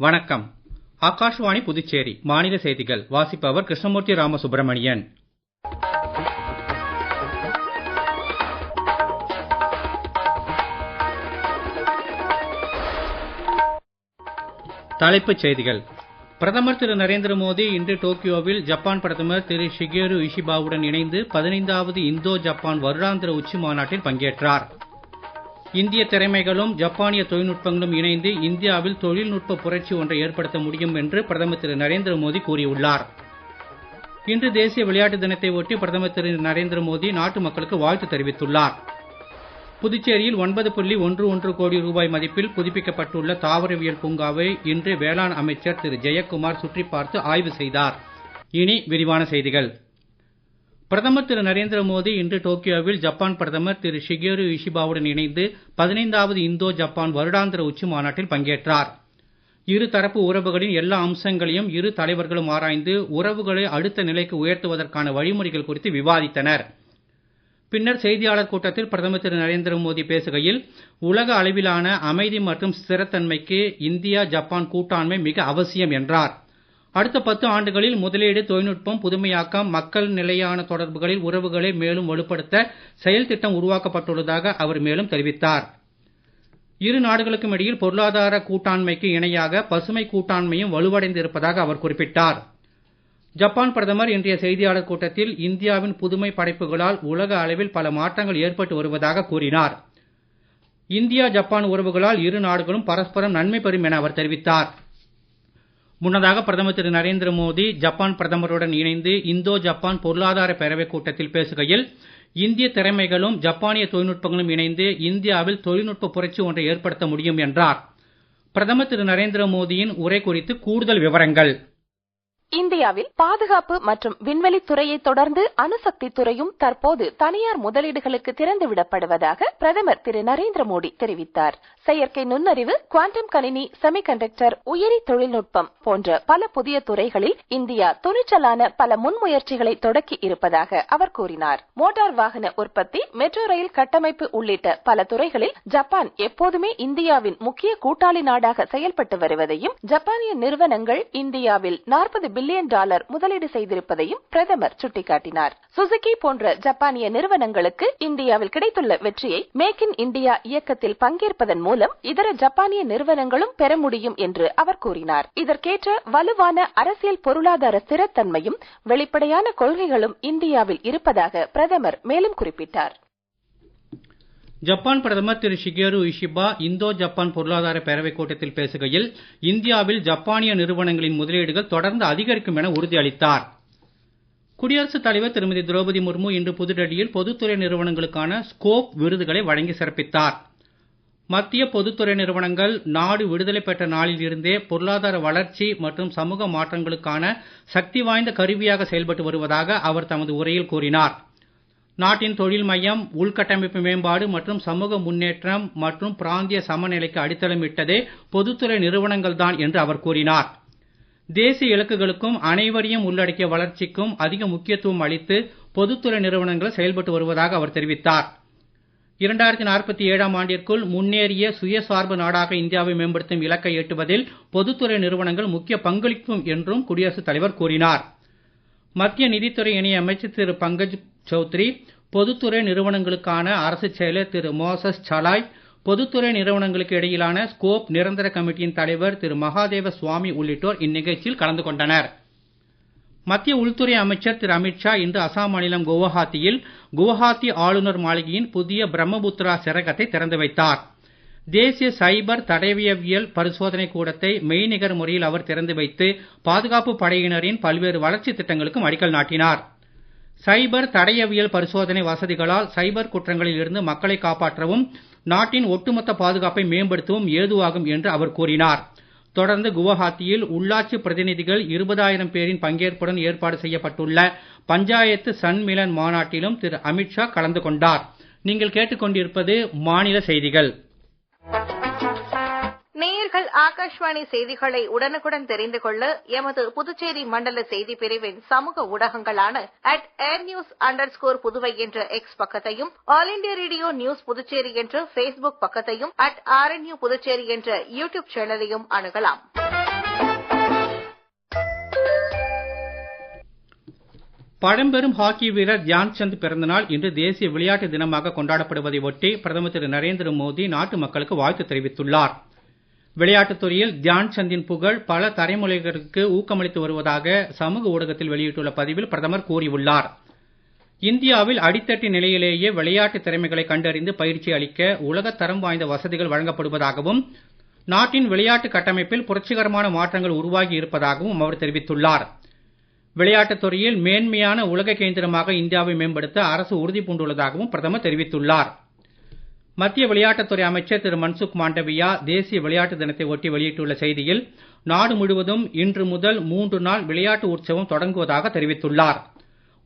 வணக்கம். ஆகாஷ்வாணி புதுச்சேரி மாநில செய்திகள் வாசிப்பவர் கிருஷ்ணமூர்த்தி ராமசுப்ரமணியன். தலைப்புச் செய்திகள். பிரதமர் திரு நரேந்திர மோடி இன்று டோக்கியோவில் ஜப்பான் பிரதமர் திரு ஷிகேரு இஷிபாவுடன் இணைந்து 15வது இந்தோ ஜப்பான் வருடாந்திர உச்சி மாநாட்டில் பங்கேற்றார். இந்திய திறமைகளும் ஜப்பானிய தொழில்நுட்பங்களும் இணைந்து இந்தியாவில் தொழில்நுட்ப புரட்சி ஒன்றை ஏற்படுத்த முடியும் என்று பிரதமர் திரு நரேந்திர மோடி கூறியுள்ளார். இன்று தேசிய விளையாட்டு தினத்தை ஒட்டி பிரதமர் திரு நரேந்திர மோடி நாட்டு மக்களுக்கு வாழ்த்து தெரிவித்துள்ளார். புதுச்சேரியில் 9.11 கோடி ரூபாய் மதிப்பில் புதுப்பிக்கப்பட்டுள்ள தாவரவியல் பூங்காவை இன்று வேளாண் அமைச்சர் திரு ஜெயக்குமார் சுற்றிப் பார்த்து ஆய்வு செய்தார். இனி விரிவான செய்திகள். பிரதமர் திரு நரேந்திர மோடி இன்று டோக்கியோவில் ஜப்பான் பிரதமர் திரு ஷிகேரு இஷிபாவுடன் இணைந்து 15வது இந்தோ ஜப்பான் வருடாந்திர உச்சி மாநாட்டில் பங்கேற்றார். இரு தரப்பு உறவுகளின் எல்லா அம்சங்களையும் இரு தலைவர்களும் ஆராய்ந்து உறவுகளை அடுத்த நிலைக்கு உயர்த்துவதற்கான வழிமுறைகள் குறித்து விவாதித்தனர். பின்னர் செய்தியாளர் கூட்டத்தில் பிரதமர் திரு நரேந்திர மோடி பேசுகையில், உலக அளவிலான அமைதி மற்றும் ஸ்திரத்தன்மைக்கு இந்தியா ஜப்பான் கூட்டாண்மை மிக அவசியம் என்றார். அடுத்த 10 ஆண்டுகளில் முதலீடு, தொழில்நுட்பம், புதுமையாக்கம், மக்கள் நிலையான தொடர்புகளில் உறவுகளை மேலும் வலுப்படுத்த செயல் திட்டம் உருவாக்கப்பட்டுள்ளதாக அவர் மேலும் தெரிவித்தார். இரு நாடுகளுக்கும் இடையில் பொருளாதார கூட்டாண்மைக்கு இணையாக பசுமை கூட்டாண்மையும் வலுவடைந்து இருப்பதாக அவர் குறிப்பிட்டார். ஜப்பான் பிரதமர் இன்றைய செய்தியாளர் கூட்டத்தில் இந்தியாவின் புதுமை படைப்புகளால் உலக அளவில் பல மாற்றங்கள் ஏற்பட்டு வருவதாக கூறினார். இந்தியா ஜப்பான் உறவுகளால் இரு நாடுகளும் பரஸ்பரம் நன்மை பெறும் என அவர் தெரிவித்தார். முன்னதாக பிரதமர் திரு நரேந்திர மோடி ஜப்பான் பிரதமருடன் இணைந்து இந்தோ ஜப்பான் பொருளாதார பேரவைக் கூட்டத்தில் பேசுகையில், இந்திய திறமைகளும் ஜப்பானிய தொழில்நுட்பங்களும் இணைந்து இந்தியாவில் தொழில்நுட்ப புரட்சி ஒன்றை ஏற்படுத்த முடியும் என்றார். பிரதமர் திரு நரேந்திர மோடியின் உரை குறித்து கூடுதல் விவரங்கள். இந்தியாவில் பாதுகாப்பு மற்றும் விண்வெளி துறையை தொடர்ந்து அணுசக்தி துறையும் தற்போது தனியார் முதலீடுகளுக்கு திறந்துவிடப்படுவதாக பிரதமர் திரு நரேந்திர மோடி தெரிவித்தார். செயற்கை நுண்ணறிவு, குவாண்டம் கணினி, செமிகண்டக்டர், உயிரி தொழில்நுட்பம் போன்ற பல புதிய துறைகளில் இந்தியா துணிச்சலான பல முன்முயற்சிகளை தொடக்கி இருப்பதாக அவர் கூறினார். மோட்டார் வாகன உற்பத்தி, மெட்ரோ ரயில் கட்டமைப்பு உள்ளிட்ட பல துறைகளில் ஜப்பான் எப்போதுமே இந்தியாவின் முக்கிய கூட்டாளி நாடாக செயல்பட்டு வருவதையும், ஜப்பானிய நிறுவனங்கள் இந்தியாவில் $40 பில்லியன் முதலீடு செய்திருப்பதையும் பிரதமர் சுட்டிக்காட்டினார். சுசுகி போன்ற ஜப்பானிய நிறுவனங்களுக்கு இந்தியாவில் கிடைத்துள்ள வெற்றியை மேக் இன் இந்தியா இயக்கத்தில் பங்கேற்பதன் மூலம் இதர ஜப்பானிய நிறுவனங்களும் பெற முடியும் என்று அவர் கூறினார். இதற்கேற்ற வலுவான அரசியல் பொருளாதார ஸ்திரத்தன்மையும் வெளிப்படையான கொள்கைகளும் இந்தியாவில் இருப்பதாக பிரதமர் மேலும் குறிப்பிட்டார். ஜப்பான் பிரதமர் திரு ஷிகேரு இஷிபா இந்தோ ஜப்பான் பொருளாதார பேரவைக் கூட்டத்தில் பேசுகையில், இந்தியாவில் ஜப்பானிய நிறுவனங்களின் முதலீடுகள் தொடர்ந்து அதிகரிக்கும் என உறுதியளித்தார். குடியரசுத் தலைவர் திருமதி திரௌபதி முர்மு இன்று புதுடெல்லியில் பொதுத்துறை நிறுவனங்களுக்கான ஸ்கோப் விருதுகளை வழங்கி சிறப்பித்தார். மத்திய பொதுத்துறை நிறுவனங்கள் நாடு விடுதலை பெற்ற நாளில் இருந்தே பொருளாதார வளர்ச்சி மற்றும் சமூக மாற்றங்களுக்கான சக்தி வாய்ந்த கருவியாக செயல்பட்டு வருவதாக அவர் தமது உரையில் கூறினார். நாட்டின் தொழில் மையம், உள்கட்டமைப்பு மேம்பாடு மற்றும் சமூக முன்னேற்றம் மற்றும் பிராந்திய சமநிலைக்கு அடித்தளமிட்டதே பொதுத்துறை நிறுவனங்கள் தான் என்று அவர் கூறினார். தேசிய இலக்குகளுக்கும் அனைவரையும் உள்ளடக்கிய வளர்ச்சிக்கும் அதிக முக்கியத்துவம் அளித்து பொதுத்துறை நிறுவனங்கள் செயல்பட்டு வருவதாக அவர் தெரிவித்தார். 2047ஆம் ஆண்டிற்குள் முன்னேறிய சுயசார்பு நாடாக இந்தியாவை மேம்படுத்தும் இலக்கை எட்டுவதில் பொதுத்துறை நிறுவனங்கள் முக்கிய பங்களிக்கும் என்றும் குடியரசுத் தலைவர் கூறினார். மத்திய நிதித்துறை இணை அமைச்சர் திரு பங்கஜ் சௌத்ரி, பொதுத்துறை நிறுவனங்களுக்கான அரசு செயலர் திரு மோசஸ் சலாய், பொதுத்துறை நிறுவனங்களுக்கு இடையிலான ஸ்கோப் நிரந்தர கமிட்டியின் தலைவர் திரு மகாதேவ சுவாமி உள்ளிட்டோர் இந்நிகழ்ச்சியில் கலந்து கொண்டனர். மத்திய உள்துறை அமைச்சர் திரு அமித்ஷா இன்று அசாம் மாநிலம் குவஹாத்தியில் குவஹாத்தி ஆளுநர் மாளிகையின் புதிய பிரம்மபுத்திரா சிறகத்தை திறந்து வைத்தார். தேசிய சைபர் தடயவியல் பரிசோதனை கூடத்தை மெய்நிகர் முறையில் அவர் திறந்து வைத்து பாதுகாப்பு படையினரின் பல்வேறு வளர்ச்சி திட்டங்களுக்கும் அடிக்கல் நாட்டினார். சைபர் தடயவியல் பரிசோதனை வசதிகளால் சைபர் குற்றங்களில் இருந்து மக்களை காப்பாற்றவும் நாட்டின் ஒட்டுமொத்த பாதுகாப்பை மேம்படுத்தவும் ஏதுவாகும் என்று அவர் கூறினார். தொடர்ந்து குவஹாத்தியில் உள்ளாட்சி பிரதிநிதிகள் 20,000 பேரின் பங்கேற்புடன் ஏற்பாடு செய்யப்பட்டுள்ள பஞ்சாயத்து சன்மிலன் மாநாட்டிலும் திரு அமித்ஷா கலந்து கொண்டார். நீங்கள் கேட்டுக்கொண்டிருப்பது மாநில செய்திகள். நேயர்கள் ஆகாஷ்வாணி செய்திகளை உடனுக்குடன் தெரிந்து கொள்ள எமது புதுச்சேரி மண்டல செய்தி பிரிவின் சமூக ஊடகங்களான @airnews_புதுவை என்ற எக்ஸ் பக்கத்தையும், all India radio news Puducherry என்ற Facebook பக்கத்தையும், @RNU புதுச்சேரி என்ற யூடியூப் சேனலையும் அணுகலாம். பழம்பெரும் ஹாக்கி வீரர் தியான் சந்த் பிறந்தநாள் இன்று தேசிய விளையாட்டு தினமாக கொண்டாடப்படுவதை ஒட்டி பிரதமர் திரு நரேந்திர மோடி நாட்டு மக்களுக்கு வாழ்த்து தெரிவித்துள்ளார். விளையாட்டுத் துறையில் தியான் சந்தின் புகழ் பல தலைமுறைகளுக்கு ஊக்கமளித்து வருவதாக சமூக ஊடகத்தில் வெளியிட்டுள்ள பதிவில் பிரதமர் கூறியுள்ளார். இந்தியாவில் அடித்தட்டு நிலையிலேயே விளையாட்டு திறமைகளை கண்டறிந்து பயிற்சி அளிக்க உலகத் தரம் வாய்ந்த வசதிகள் வழங்கப்படுவதாகவும் நாட்டின் விளையாட்டு கட்டமைப்பில் புரட்சிகரமான மாற்றங்கள் உருவாகி இருப்பதாகவும் அவர் தெரிவித்துள்ளார். விளையாட்டுத் துறையில் மேன்மையான உலக கேந்திரமாக இந்தியாவை மேம்படுத்த அரசு உறுதி பூண்டுள்ளதாகவும் பிரதமர் தெரிவித்துள்ளார். மத்திய விளையாட்டுத்துறை அமைச்சர் திரு மன்சுக் மாண்டவியா தேசிய விளையாட்டு தினத்தை ஒட்டி வெளியிட்டுள்ள செய்தியில் நாடு முழுவதும் இன்று முதல் 3 நாள் விளையாட்டு உற்சவம் தொடங்குவதாக தெரிவித்துள்ளார்.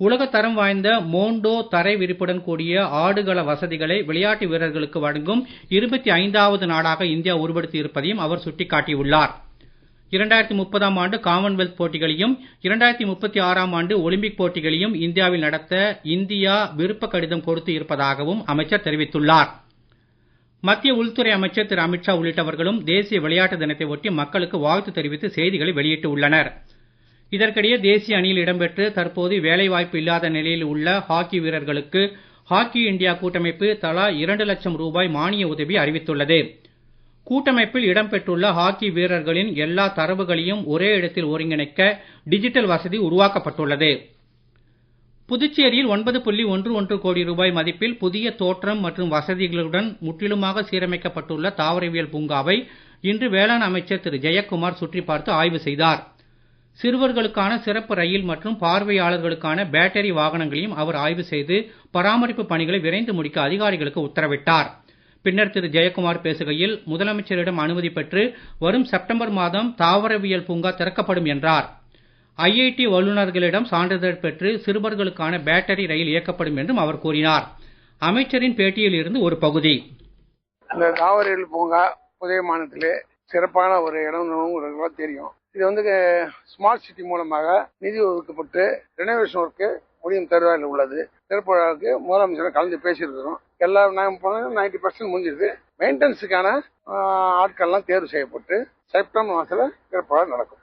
உலகத் தரம் வாய்ந்த மோண்டோ தரை விரிப்புடன் கூடிய ஆடுகள வசதிகளை விளையாட்டு வீரர்களுக்கு வழங்கும் 25வது நாடாக இந்தியா உருவெடுத்து இருப்பதையும் அவர் சுட்டிக்காட்டியுள்ளார். 2030ஆம் ஆண்டு காமன்வெல்த் போட்டிகளையும் 2036ஆம் ஆண்டு ஒலிம்பிக் போட்டிகளையும் இந்தியாவில் நடத்த இந்தியா விருப்ப கடிதம் கொடுத்து இருப்பதாகவும் அமைச்சர் தெரிவித்துள்ளார். மத்திய உள்துறை அமைச்சர் திரு அமித்ஷா உள்ளிட்டவர்களும் தேசிய விளையாட்டு தினத்தை ஒட்டி மக்களுக்கு வாழ்த்து தெரிவித்து செய்திகளை வெளியிட்டு உள்ளனர். இதற்கிடையே தேசிய அணியில் இடம்பெற்று தற்போது வேலைவாய்ப்பு இல்லாத நிலையில் உள்ள ஹாக்கி வீரர்களுக்கு ஹாக்கி இந்தியா கூட்டமைப்பு தலா 2 லட்சம் ரூபாய் மானிய உதவி அறிவித்துள்ளது. கூட்டமைப்பில் இடம்பெற்றுள்ள ஹாக்கி வீரர்களின் எல்லா தரவுகளையும் ஒரே இடத்தில் ஒருங்கிணைக்க டிஜிட்டல் வசதி உருவாக்கப்பட்டுள்ளது. புதுச்சேரியில் 9.11 கோடி ரூபாய் மதிப்பில் புதிய தோற்றம் மற்றும் வசதிகளுடன் முற்றிலுமாக சீரமைக்கப்பட்டுள்ள தாவரவியல் பூங்காவை இன்று வேளாண் அமைச்சர் திரு ஜெயக்குமார் சுற்றி பார்த்து ஆய்வு செய்தார். சிறுவர்களுக்கான சிறப்பு ரயில் மற்றும் பார்வையாளர்களுக்கான பேட்டரி வாகனங்களையும் அவர் ஆய்வு செய்து பராமரிப்பு பணிகளை விரைந்து முடிக்க அதிகாரிகளுக்கு உத்தரவிட்டார். பின்னர் திரு ஜெயக்குமார் பேசுகையில் முதலமைச்சரிடம் அனுமதி பெற்று வரும் செப்டம்பர் மாதம் தாவரவியல் பூங்கா திறக்கப்படும் என்றார். IIT வல்லுநர்களிடம் சான்றிதழ் பெற்று சிறுவர்களுக்கான பேட்டரி ரயில் இயக்கப்படும் என்றும் அவர் கூறினார். அமைச்சரின் பேட்டியில் இருந்து ஒரு பகுதி. அந்த தாவரவியல் பூங்கா உதயமானத்திலே சிறப்பான ஒரு இடம் தெரியும். இது ஸ்மார்ட் சிட்டி மூலமாக நிதி ஒதுக்கப்பட்டு ரெனோவேஷன் ஒர்க்கு முடியும் தருவாயில் உள்ளது. சிறப்பு விழாவுக்கு முதலமைச்சர் கலந்து பேசியிருக்கிறோம். எல்லாம் நாங்கள் போனது 90% முடிஞ்சிருக்கு. மெயின்டெனன்ஸுக்கான ஆட்கள்லாம் தேர்வு செய்யப்பட்டு செப்டம்பர் மாதத்தில் சிறப்பாக நடக்கும்.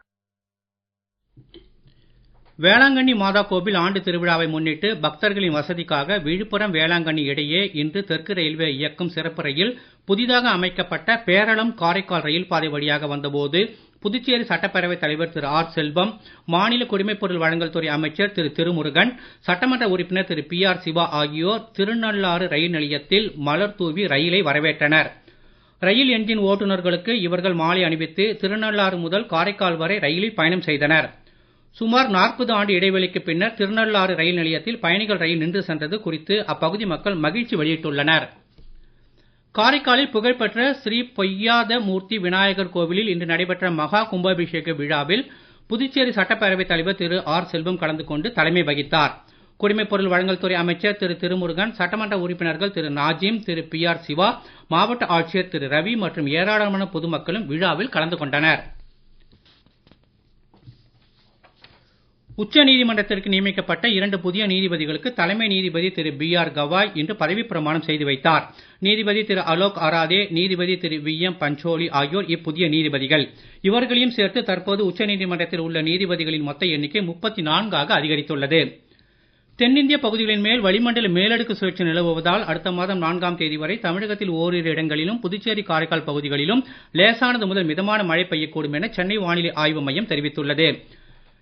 வேளாங்கண்ணி மாதா கோவில் ஆண்டு திருவிழாவை முன்னிட்டு பக்தர்களின் வசதிக்காக விழுப்புரம் வேளாங்கண்ணி இடையே இன்று தெற்கு ரயில்வே இயக்கும் சிறப்பு ரயில் புதிதாக அமைக்கப்பட்ட பேரளம் காரைக்கால் ரயில் பாதை வழியாக வந்தபோது புதுச்சேரி சட்டப்பேரவைத் தலைவர் திரு ஆர் செல்வம், மாநில குடிமைப் பொருள் வழங்கல் துறை அமைச்சர் திரு திருமுருகன், சட்டமன்ற உறுப்பினர் திரு PR சிவா ஆகியோர் திருநள்ளாறு ரயில் நிலையத்தில் மலர் தூவி ரயிலை வரவேற்றனர். ரயில் என்ஜின் ஓட்டுநர்களுக்கு இவர்கள் மாலை அணிவித்து திருநள்ளாறு முதல் காரைக்கால் வரை ரயிலில் பயணம் செய்தனர். சுமார் 40 ஆண்டு இடைவெளிக்கு பின்னர் திருநள்ளாறு ரயில் நிலையத்தில் பயணிகள் ரயில் நின்று சென்றது குறித்து அப்பகுதி மக்கள் மகிழ்ச்சி வெளியிட்டுள்ளனர். காரைக்காலில் புகழ்பெற்ற ஸ்ரீ பொய்யாத மூர்த்தி விநாயகர் கோவிலில் இன்று நடைபெற்ற மகா கும்பாபிஷேக விழாவில் புதுச்சேரி சட்டப்பேரவைத் தலைவர் திரு ஆர் செல்வம் கலந்து கொண்டு தலைமை வகித்தார். குடிமைப் பொருள் வழங்கல் துறை அமைச்சர் திரு திருமுருகன், சட்டமன்ற உறுப்பினர்கள் திரு நாஜிம், திரு PR சிவா, மாவட்ட ஆட்சியர் திரு ரவி மற்றும் ஏராளமான பொதுமக்களும் விழாவில் கலந்து கொண்டனர். உச்ச நீதிமன்றத்திற்கு நியமிக்கப்பட்ட 2 புதிய நீதிபதிகளுக்கு தலைமை நீதிபதி திரு BR கவாய் இன்று பதவி பிரமாணம் செய்து வைத்தார். நீதிபதி திரு அலோக் அராதே, நீதிபதி திரு VM பஞ்சோலி ஆகியோர் இப்புதிய நீதிபதிகள். இவர்களையும் சேர்த்து தற்போது உச்ச நீதிமன்றத்தில் உள்ள நீதிபதிகளின் மொத்த எண்ணிக்கை 34ஆக அதிகரித்துள்ளது. தென்னிந்திய பகுதிகளின் மேல் வளிமண்டல மேலடுக்கு சுழற்சி நிலவுவதால் அடுத்த மாதம் 4ஆம் தேதி வரை தமிழகத்தில் ஓரிரு இடங்களிலும் புதுச்சேரி காரைக்கால் பகுதிகளிலும் லேசானது முதல் மிதமான மழை பெய்யக்கூடும் என சென்னை வானிலை ஆய்வு மையம் தெரிவித்துள்ளது.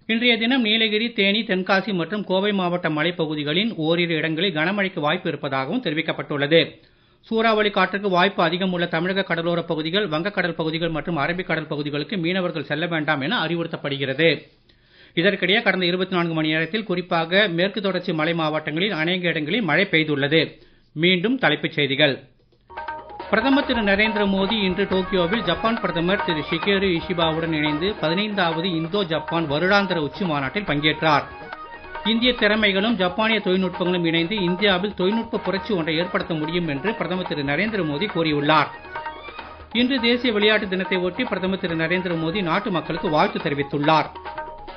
இன்றைய தினம் நீலகிரி, தேனி, தென்காசி மற்றும் கோவை மாவட்ட மலைப்பகுதிகளின் ஓரிரு இடங்களில் கனமழைக்கு வாய்ப்பு இருப்பதாகவும் தெரிவிக்கப்பட்டுள்ளது. சூறாவளி காற்றுக்கு வாய்ப்பு அதிகம் உள்ள தமிழக கடலோரப் பகுதிகள், வங்கக்கடல் பகுதிகள் மற்றும் அரபிக்கடல் பகுதிகளுக்கு மீனவர்கள் செல்ல வேண்டாம் என அறிவுறுத்தப்படுகிறது. இதற்கிடையே கடந்த 24 மணி நேரத்தில் குறிப்பாக மேற்கு தொடர்ச்சி மலை மாவட்டங்களில் அநேக இடங்களில் மழை பெய்துள்ளது. மீண்டும் தலைப்புச் செய்திகள். பிரதமர் திரு நரேந்திர மோடி இன்று டோக்கியோவில் ஜப்பான் பிரதமர் திரு ஷிகேரு இஷிபாவுடன் இணைந்து 15வது இந்தோ ஜப்பான் வருடாந்திர உச்சி மாநாட்டில் பங்கேற்றார். இந்திய திறமைகளும் ஜப்பானிய தொழில்நுட்பங்களும் இணைந்து இந்தியாவில் தொழில்நுட்ப புரட்சி ஒன்றை ஏற்படுத்த முடியும் என்று பிரதமர் திரு நரேந்திர மோடி கூறியுள்ளார். இன்று தேசிய விளையாட்டு தினத்தை ஒட்டி பிரதமர் திரு நரேந்திர மோடி நாட்டு மக்களுக்கு வாழ்த்து தெரிவித்துள்ளார்.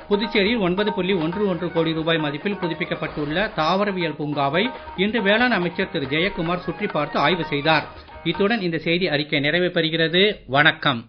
புதுச்சேரியில் 9.11 கோடி ரூபாய் மதிப்பில் புதுப்பிக்கப்பட்டுள்ள தாவரவியல் பூங்காவை இன்று வேளாண் அமைச்சர் திரு ஜெயக்குமார் சுற்றி பார்த்து ஆய்வு செய்தார். இத்துடன் இந்த செய்தி அறிக்கை நிறைவு பெறுகிறது. வணக்கம்.